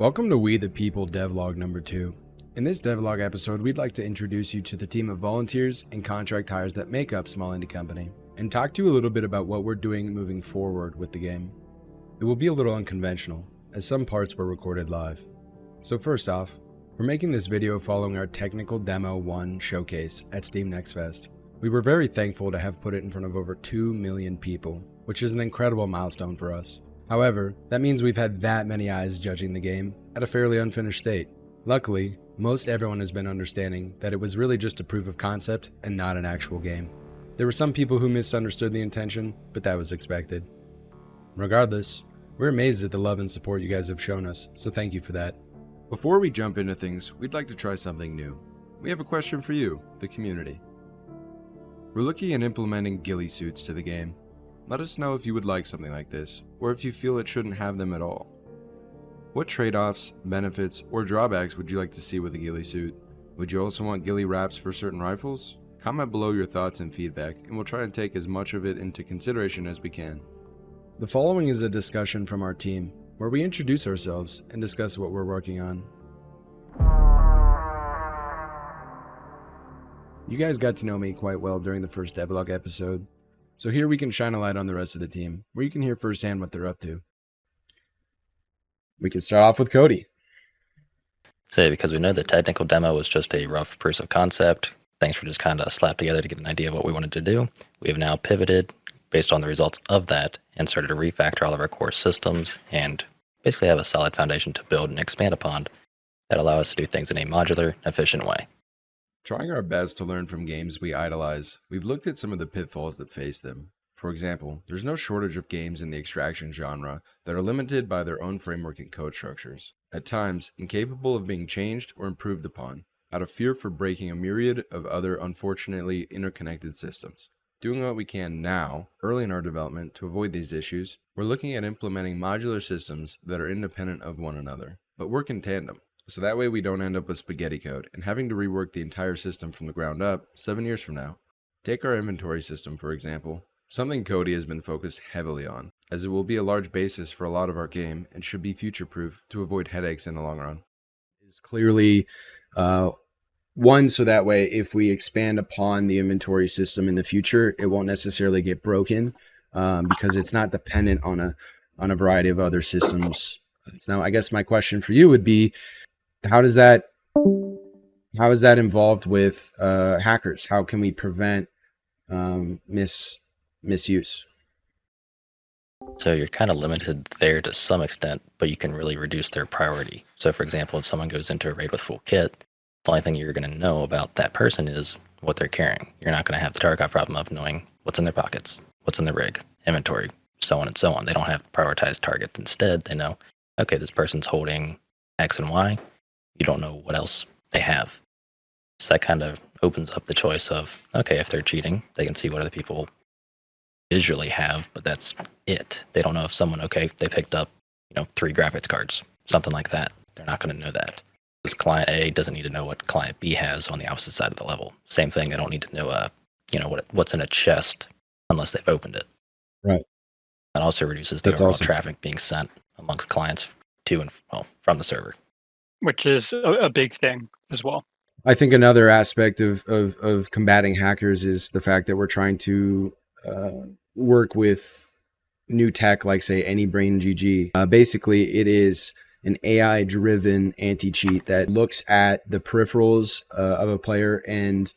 Welcome to We the People Devlog number 2. In this Devlog episode, we'd like to introduce you to the team of volunteers and contract hires that make up Small Indie Company, and talk to you a little bit about what we're doing moving forward with the game. It will be a little unconventional, as some parts were recorded live. So first off, we're making this video following our Technical Demo 1 showcase at Steam Next Fest. We were very thankful to have put it in front of over 2 million people, which is an incredible milestone for us. However, that means we've had that many eyes judging the game at a fairly unfinished state. Luckily, most everyone has been understanding that it was really just a proof of concept and not an actual game. There were some people who misunderstood the intention, but that was expected. Regardless, we're amazed at the love and support you guys have shown us, so thank you for that. Before we jump into things, we'd like to try something new. We have a question for you, the community. We're looking at implementing ghillie suits to the game. Let us know if you would like something like this, or if you feel it shouldn't have them at all. What trade-offs, benefits, or drawbacks would you like to see with a ghillie suit? Would you also want ghillie wraps for certain rifles? Comment below your thoughts and feedback, and we'll try and take as much of it into consideration as we can. The following is a discussion from our team, where we introduce ourselves and discuss what we're working on. You guys got to know me quite well during the first Devlog episode, so here we can shine a light on the rest of the team, where you can hear firsthand what they're up to. We can start off with Cody. Say, because we know the technical demo was just a rough proof of concept, things were just kind of slapped together to give an idea of what we wanted to do. We have now pivoted based on the results of that and started to refactor all of our core systems and basically have a solid foundation to build and expand upon that allow us to do things in a modular, efficient way. Trying our best to learn from games we idolize, we've looked at some of the pitfalls that face them. For example, there's no shortage of games in the extraction genre that are limited by their own framework and code structures, at times incapable of being changed or improved upon, out of fear for breaking a myriad of other unfortunately interconnected systems. Doing what we can now, early in our development, to avoid these issues, we're looking at implementing modular systems that are independent of one another, but work in tandem. So that way we don't end up with spaghetti code and having to rework the entire system from the ground up 7 years from now. Take our inventory system, for example, something Cody has been focused heavily on, as it will be a large basis for a lot of our game and should be future-proof to avoid headaches in the long run. Is clearly one, so that way if we expand upon the inventory system in the future, it won't necessarily get broken because it's not dependent on a variety of other systems. Now, I guess my question for you would be, how is that involved with hackers? How can we prevent misuse? So you're kind of limited there to some extent, but you can really reduce their priority. So for example, if someone goes into a raid with full kit, the only thing you're going to know about that person is what they're carrying. You're not going to have the target problem of knowing what's in their pockets, what's in the rig, inventory, so on and so on. They don't have prioritized targets. Instead, they know, okay, this person's holding X and Y. You don't know what else they have. So that kind of opens up the choice of, okay, if they're cheating, they can see what other people visually have, but that's it. They don't know if someone, okay, they picked up, 3 graphics cards, something like that. They're not going to know that. Because client A doesn't need to know what client B has on the opposite side of the level. Same thing, they don't need to know, what's in a chest unless they've opened it. Right. That also reduces the overall traffic being sent amongst clients to and from the server. Which is a big thing as well. I think another aspect of combating hackers is the fact that we're trying to work with new tech like, say, AnyBrain GG. Basically, it is an AI-driven anti-cheat that looks at the peripherals of a player and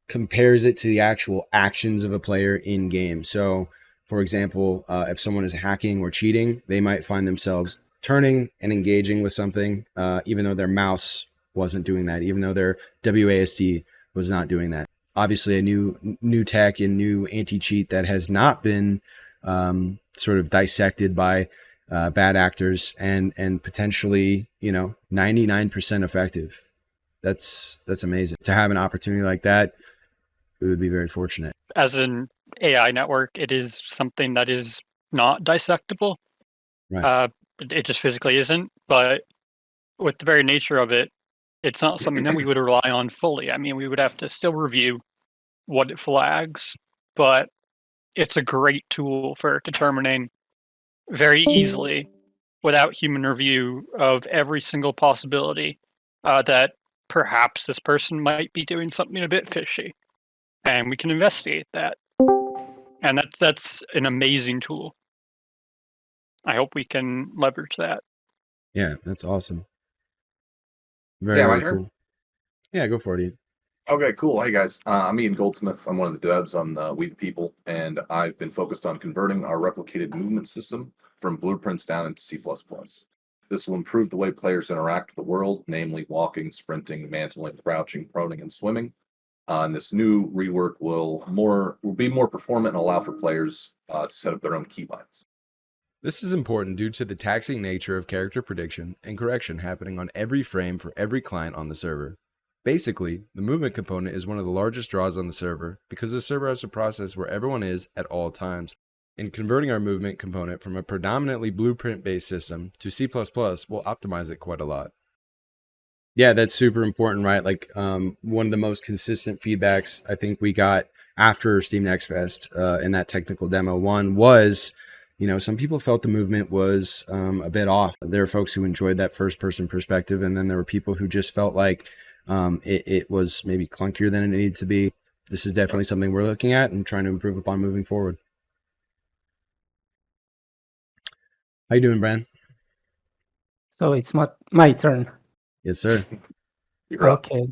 compares it to the actual actions of a player in-game. So, for example, if someone is hacking or cheating, they might find themselves turning and engaging with something, even though their mouse wasn't doing that, even though their WASD was not doing that. Obviously, a new tech and new anti-cheat that has not been sort of dissected by bad actors and potentially, 99% effective. That's amazing. To have an opportunity like that, we would be very fortunate. As an AI network, it is something that is not dissectable. Right. It just physically isn't, but with the very nature of it, it's not something that we would rely on fully. I mean, we would have to still review what it flags, but it's a great tool for determining very easily without human review of every single possibility that perhaps this person might be doing something a bit fishy, and we can investigate that. And that's an amazing tool. I hope we can leverage that. Yeah, that's awesome. Very, Yeah, am I very here? cool. Yeah, go for it, Ian. Okay, cool. Hey guys, I'm Ian Goldsmith. I'm one of the devs on We the People, and I've been focused on converting our replicated movement system from blueprints down into C++. This will improve the way players interact with the world, namely walking, sprinting, mantling, crouching, proning, and swimming. And this new rework will be more performant and allow for players to set up their own keybinds. This is important due to the taxing nature of character prediction and correction happening on every frame for every client on the server. Basically, the movement component is one of the largest draws on the server because the server has to process where everyone is at all times. And converting our movement component from a predominantly blueprint-based system to C++ will optimize it quite a lot. Yeah, that's super important, right? Like one of the most consistent feedbacks I think we got after Steam Next Fest in that technical demo one was, some people felt the movement was a bit off. There were folks who enjoyed that first person perspective, and then there were people who just felt like it was maybe clunkier than it needed to be. This is definitely something we're looking at and trying to improve upon moving forward. How you doing, Bran? So it's my turn. Yes, sir. You're up. Okay.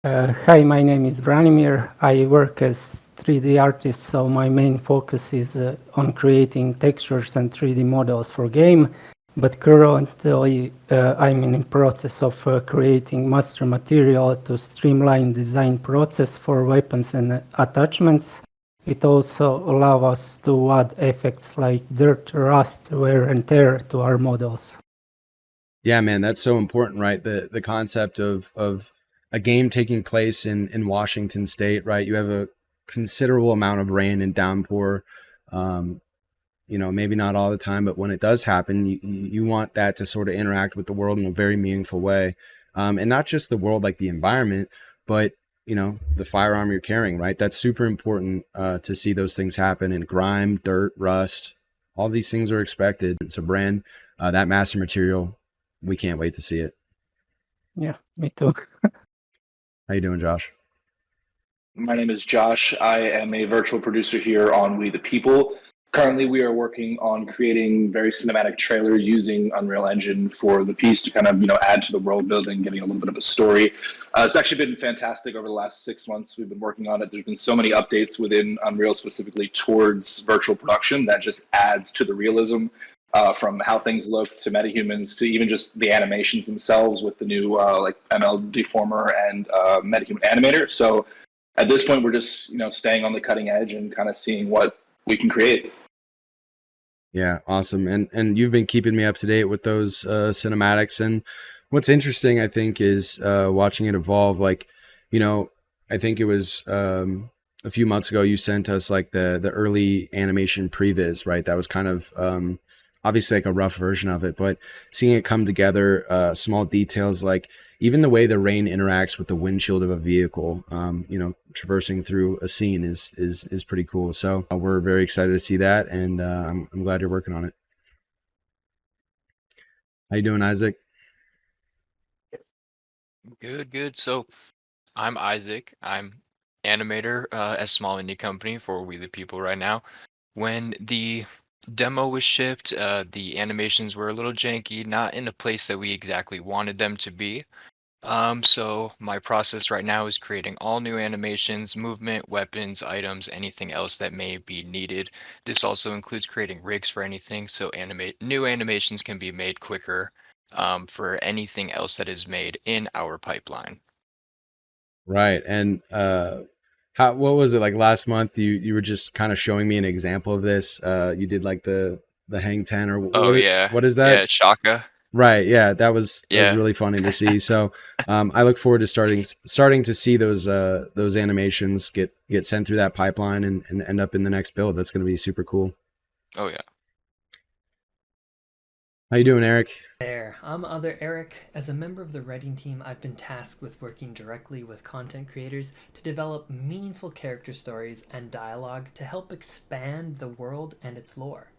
Hi, my name is Branimir. I work as 3D artist, so my main focus is on creating textures and 3D models for game. But currently, I'm in the process of creating master material to streamline design process for weapons and attachments. It also allows us to add effects like dirt, rust, wear, and tear to our models. Yeah, man, that's so important, right? The concept of a game taking place in Washington State, right? You have a considerable amount of rain and downpour. Maybe not all the time, but when it does happen, you want that to sort of interact with the world in a very meaningful way, and not just the world, like the environment, but the firearm you're carrying, right? That's super important to see those things happen. And grime, dirt, rust, all these things are expected. So, Bran, that master material, we can't wait to see it. Yeah, me too. How you doing, Josh? My name is Josh. I am a virtual producer here on We the People. Currently, we are working on creating very cinematic trailers using Unreal Engine for the piece to kind of, add to the world building, giving a little bit of a story. It's actually been fantastic over the last 6 months. We've been working on it. There's been so many updates within Unreal specifically towards virtual production that just adds to the realism. From how things look to metahumans to even just the animations themselves with the new ML deformer and metahuman animator. So at this point, we're just staying on the cutting edge and kind of seeing what we can create. Yeah, awesome. And you've been keeping me up to date with those cinematics. And what's interesting, I think, is watching it evolve. Like, I think it was a few months ago you sent us like the early animation previs, right? That was kind of obviously like a rough version of it, but seeing it come together, small details like even the way the rain interacts with the windshield of a vehicle, traversing through a scene is pretty cool. So we're very excited to see that, and I'm glad you're working on it. How you doing, Isaac? Good. So I'm Isaac. I'm animator at small indie company for We the People right now. When the demo was shipped, the animations were a little janky, not in the place that we exactly wanted them to be. So my process right now is creating all new animations, movement, weapons, items, anything else that may be needed. This also includes creating rigs for anything, so new animations can be made quicker for anything else that is made in our pipeline. Right. And what was it like last month? You were just kind of showing me an example of this. You did like the hang 10 or what is that? Yeah, Shaka. Right. Yeah, that was really funny to see. So I look forward to starting to see those animations get sent through that pipeline and end up in the next build. That's going to be super cool. Oh yeah. How you doing, Eric? There, I'm Other Eric. As a member of the writing team, I've been tasked with working directly with content creators to develop meaningful character stories and dialogue to help expand the world and its lore.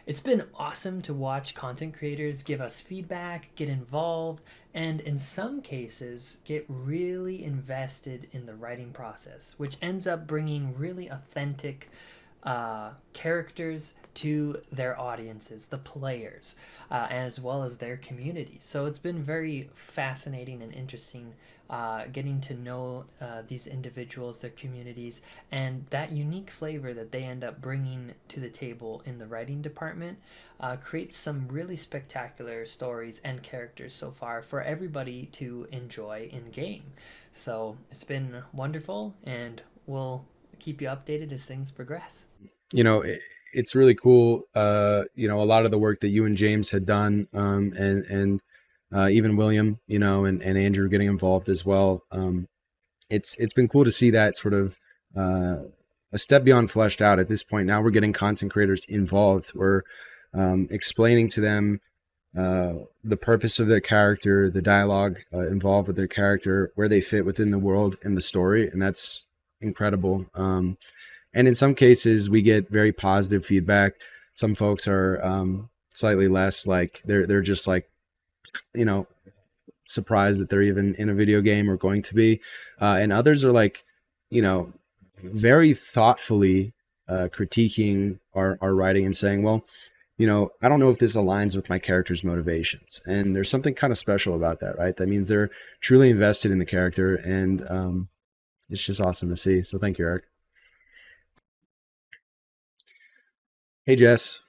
It's been awesome to watch content creators give us feedback, get involved, and in some cases get really invested in the writing process, which ends up bringing really authentic characters to their audiences, the players, as well as their communities. So it's been very fascinating and interesting getting to know these individuals, their communities, and that unique flavor that they end up bringing to the table in the writing department creates some really spectacular stories and characters so far for everybody to enjoy in game. So it's been wonderful, and we'll keep you updated as things progress. You know, it's really cool. You know, a lot of the work that you and James had done, and even William, you know, and Andrew getting involved as well. It's been cool to see that sort of a step beyond fleshed out at this point. Now we're getting content creators involved. We're explaining to them the purpose of their character, the dialogue involved with their character, where they fit within the world and the story, and that's incredible. And in some cases, we get very positive feedback. Some folks are slightly less, like they're just like, you know, surprised that they're even in a video game or going to be, and others are like, you know, very thoughtfully critiquing our writing and saying, well, you know, I don't know if this aligns with my character's motivations. And there's something kind of special about that, right? That means they're truly invested in the character, and it's just awesome to see. So thank you, Eric. Hey, Jess.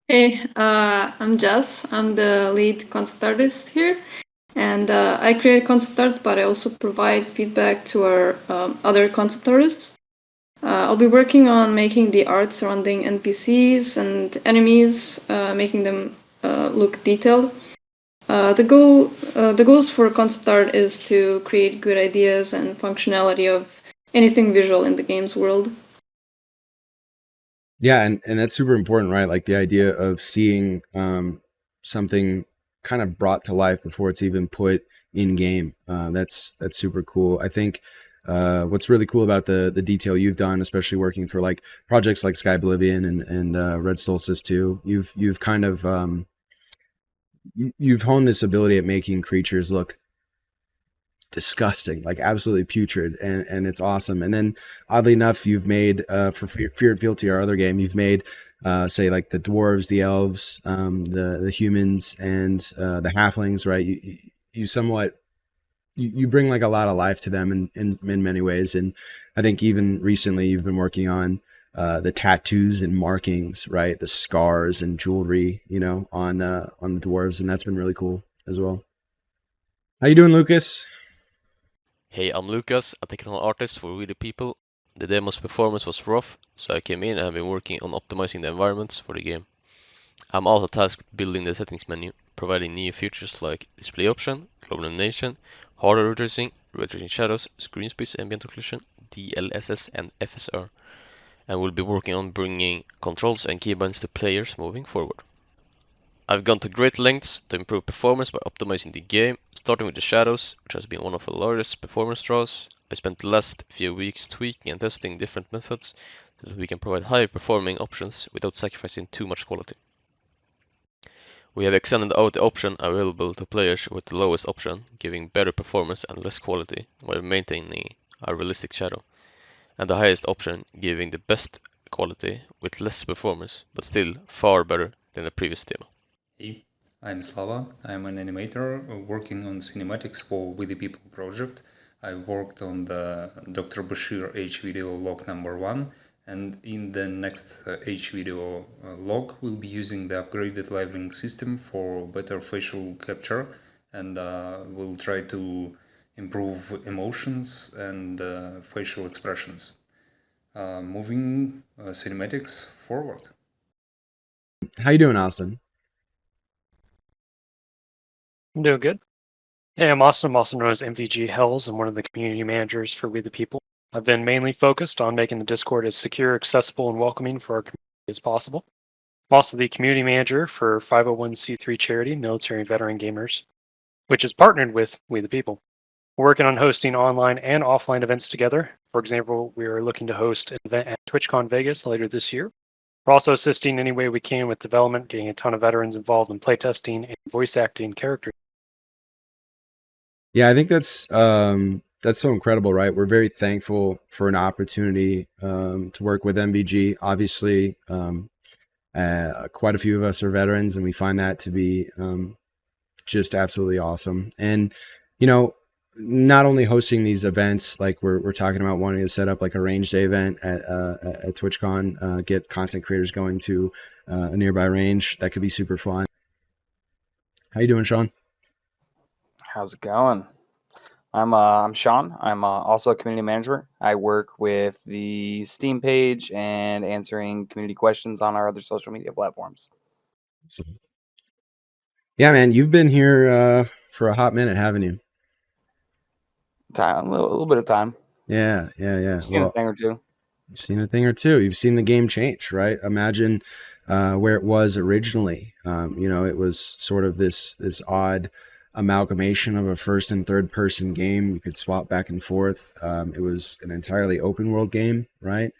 Hey, I'm Jess. I'm the lead concept artist here, and I create concept art, but I also provide feedback to our other concept artists. I'll be working on making the art surrounding NPCs and enemies, making them look detailed. The goals for concept art is to create good ideas and functionality of anything visual in the game's world. Yeah, and that's super important, right? Like the idea of seeing something kind of brought to life before it's even put in game. That's super cool. I think what's really cool about the detail you've done, especially working for like projects like Sky Oblivion and Red Solstice 2, you've kind of you've honed this ability at making creatures look disgusting, like absolutely putrid, and it's awesome. And then oddly enough, you've made for Fear and Fealty, our other game, you've made say like the dwarves, the elves, the humans, and the halflings, right? You somewhat you bring like a lot of life to them in many ways. And I think even recently you've been working on the tattoos and markings, right? The scars and jewelry, you know, on the dwarves, and that's been really cool as well. How you doing, Lucas? Hey, I'm Lucas, a technical artist for We The People. The demo's performance was rough, so I came in and have been working on optimizing the environments for the game. I'm also tasked with building the settings menu, providing new features like display option, global illumination, hardware ray tracing shadows, screen space ambient occlusion, DLSS and FSR. And we'll be working on bringing controls and keybinds to players moving forward. I've gone to great lengths to improve performance by optimizing the game, starting with the shadows, which has been one of the largest performance draws. I spent the last few weeks tweaking and testing different methods so that we can provide high performing options without sacrificing too much quality. We have extended out the option available to players with the lowest option, giving better performance and less quality while maintaining a realistic shadow, and the highest option giving the best quality with less performance, but still far better than the previous demo. Hey, I'm Slava. I'm an animator working on cinematics for We The People project. I worked on the Dr. Bashir H video log number 1, and in the next H video log we'll be using the upgraded live link system for better facial capture, and we'll try to improve emotions and facial expressions. Moving cinematics forward. How you doing, Austin? I'm doing good. Hey, I'm Austin. I'm also known as MVG Hells. I'm one of the community managers for We The People. I've been mainly focused on making the Discord as secure, accessible, and welcoming for our community as possible. I'm also the community manager for 501c3 charity, Military and Veteran Gamers, which is partnered with We The People. We're working on hosting online and offline events together. For example, we are looking to host an event at TwitchCon Vegas later this year. We're also assisting any way we can with development, getting a ton of veterans involved in playtesting and voice acting characters. Yeah, I think that's so incredible, right? We're very thankful for an opportunity to work with MVG. Obviously, quite a few of us are veterans, and we find that to be just absolutely awesome. And you know, not only hosting these events, like we're talking about wanting to set up like a range day event at TwitchCon, get content creators going to a nearby range. That could be super fun. How you doing, Sean? How's it going? I'm Sean. I'm also a community manager. I work with the Steam page and answering community questions on our other social media platforms. Awesome. Yeah, man, you've been here for a hot minute, haven't you? A little bit of time. Yeah. Seen a thing or two. You've seen a thing or two. You've seen the game change, right? Imagine where it was originally. It was sort of this odd amalgamation of a first and third person game. You could swap back and forth. It was an entirely open world game, right?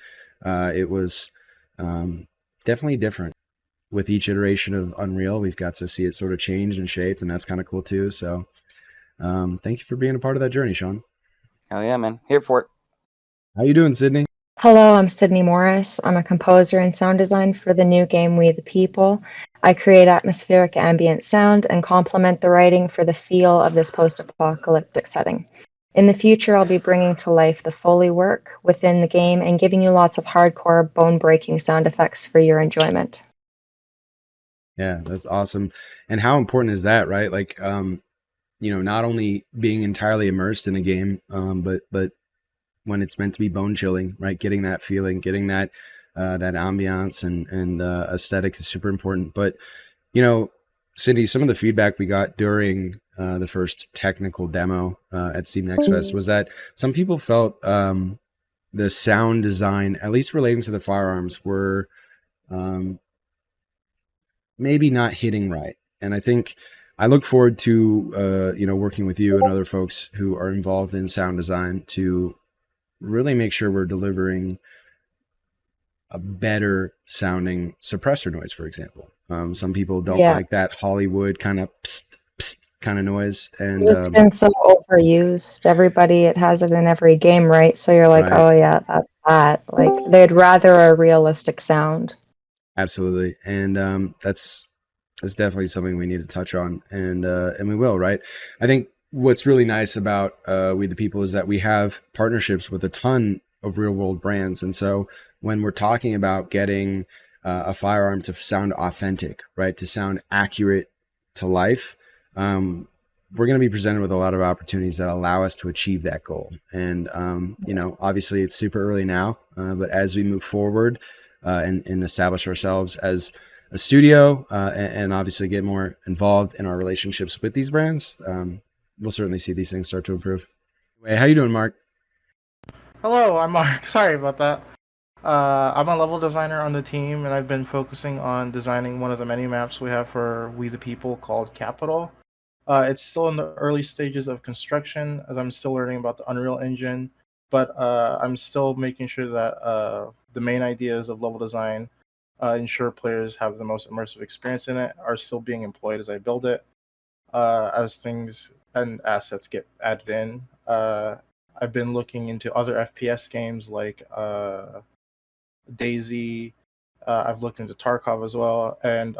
It was definitely different. With each iteration of Unreal, we've got to see it sort of change and shape, and that's kind of cool too. So thank you for being a part of that journey, Sean. Hell yeah, man. Here for it. How you doing, Sydney? Hello, I'm Sydney Morris. I'm a composer and sound design for the new game We the People. I create atmospheric ambient sound and complement the writing for the feel of this post-apocalyptic setting. In the future, I'll be bringing to life the Foley work within the game and giving you lots of hardcore, bone-breaking sound effects for your enjoyment. Yeah, that's awesome. And how important is that, right? Like, not only being entirely immersed in a game, but when it's meant to be bone chilling, right? Getting that feeling, getting that ambiance and aesthetic is super important. But Cindy, some of the feedback we got during the first technical demo at Steam Next Fest was that some people felt the sound design, at least relating to the firearms, were maybe not hitting right. And I think I look forward to working with you and other folks who are involved in sound design to really make sure we're delivering a better sounding suppressor noise, for example. Some people don't like that Hollywood kind of kind of noise, and it's been so overused. It has it in every game, right? So you're like, right. Oh yeah, that's that. Like they'd rather a realistic sound. Absolutely, and that's definitely something we need to touch on, and we will, right? I think what's really nice about We the People is that we have partnerships with a ton of real world brands, and so when we're talking about getting a firearm to sound authentic, right, to sound accurate to life, we're going to be presented with a lot of opportunities that allow us to achieve that goal. And obviously it's super early now, but as we move forward and establish ourselves as a studio and obviously get more involved in our relationships with these brands, we'll certainly see these things start to improve. Hey, how you doing, Mark? Hello, I'm Mark. Sorry about that. I'm a level designer on the team, and I've been focusing on designing one of the menu maps we have for We the People called Capital. It's still in the early stages of construction, as I'm still learning about the Unreal Engine, but I'm still making sure that the main ideas of level design ensure players have the most immersive experience in it are still being employed as I build it. As things and assets get added in, I've been looking into other FPS games like Daisy. I've looked into Tarkov as well, and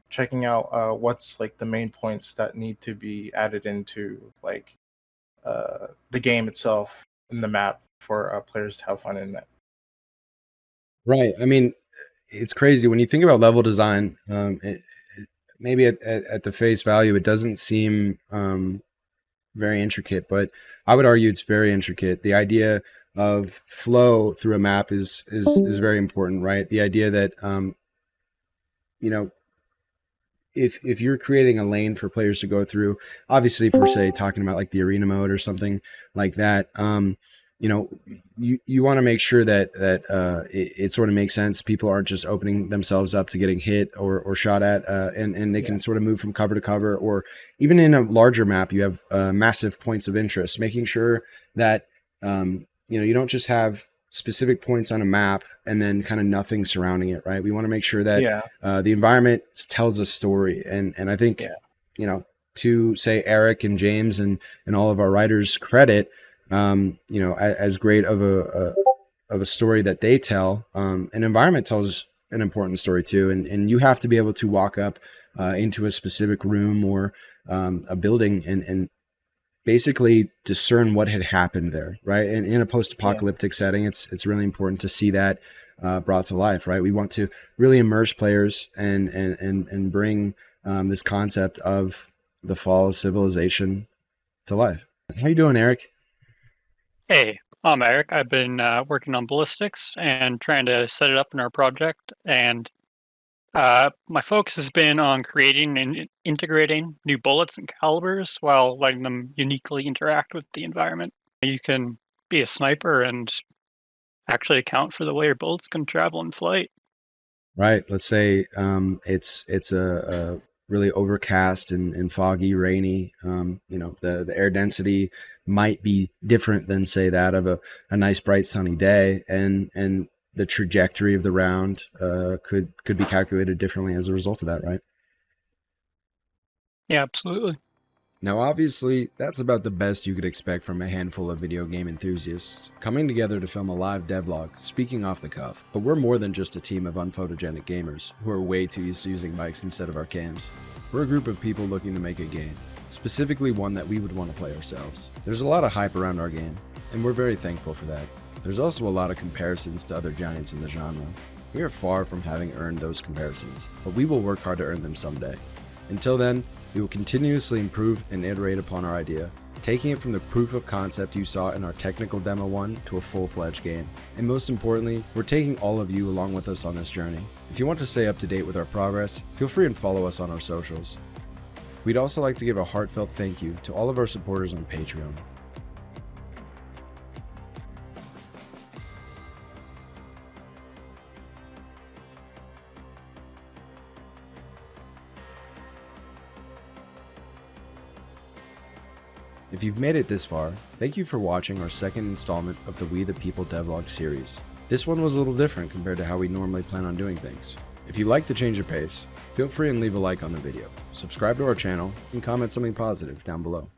checking out what's like the main points that need to be added into like the game itself in the map for players to have fun in it. Right. I mean, it's crazy when you think about level design. Maybe at the face value, it doesn't seem very intricate, but I would argue it's very intricate. The idea of flow through a map is very important, right? The idea that if you're creating a lane for players to go through, obviously if we're say talking about like the arena mode or something like that, you want to make sure that it sort of makes sense. People aren't just opening themselves up to getting hit or shot at, and they can sort of move from cover to cover, or even in a larger map, you have massive points of interest, making sure that you don't just have specific points on a map and then kind of nothing surrounding it, right? We want to make sure that Yeah. the environment tells a story. And I think, you know, to say Eric and James and all of our writers credit, you know, as great of a story that they tell, an environment tells an important story too. And you have to be able to walk up into a specific room or a building and basically discern what had happened there, right? And in a post-apocalyptic setting, it's really important to see that brought to life, right? We want to really immerse players and bring this concept of the fall of civilization to life. How you doing, Eric? Hey, I'm Eric. I've been working on Ballistics and trying to set it up in our project. And my focus has been on creating and integrating new bullets and calibers while letting them uniquely interact with the environment. You can be a sniper and actually account for the way your bullets can travel in flight. Right. Let's say it's a really overcast and foggy, rainy. You know, the air density might be different than, say, that of a nice, bright, sunny day, and the trajectory of the round could be calculated differently as a result of that, right? Yeah, absolutely. Now, obviously, that's about the best you could expect from a handful of video game enthusiasts coming together to film a live devlog, speaking off the cuff. But we're more than just a team of unphotogenic gamers who are way too used to using mics instead of our cams. We're a group of people looking to make a game, specifically one that we would want to play ourselves. There's a lot of hype around our game, and we're very thankful for that. There's also a lot of comparisons to other giants in the genre. We are far from having earned those comparisons, but we will work hard to earn them someday. Until then, we will continuously improve and iterate upon our idea, taking it from the proof of concept you saw in our technical demo 1 to a full-fledged game. And most importantly, we're taking all of you along with us on this journey. If you want to stay up to date with our progress, feel free and follow us on our socials. We'd also like to give a heartfelt thank you to all of our supporters on Patreon. If you've made it this far, thank you for watching our second installment of the We the People devlog series. This one was a little different compared to how we normally plan on doing things. If you like the change of pace, feel free and leave a like on the video, subscribe to our channel, and comment something positive down below.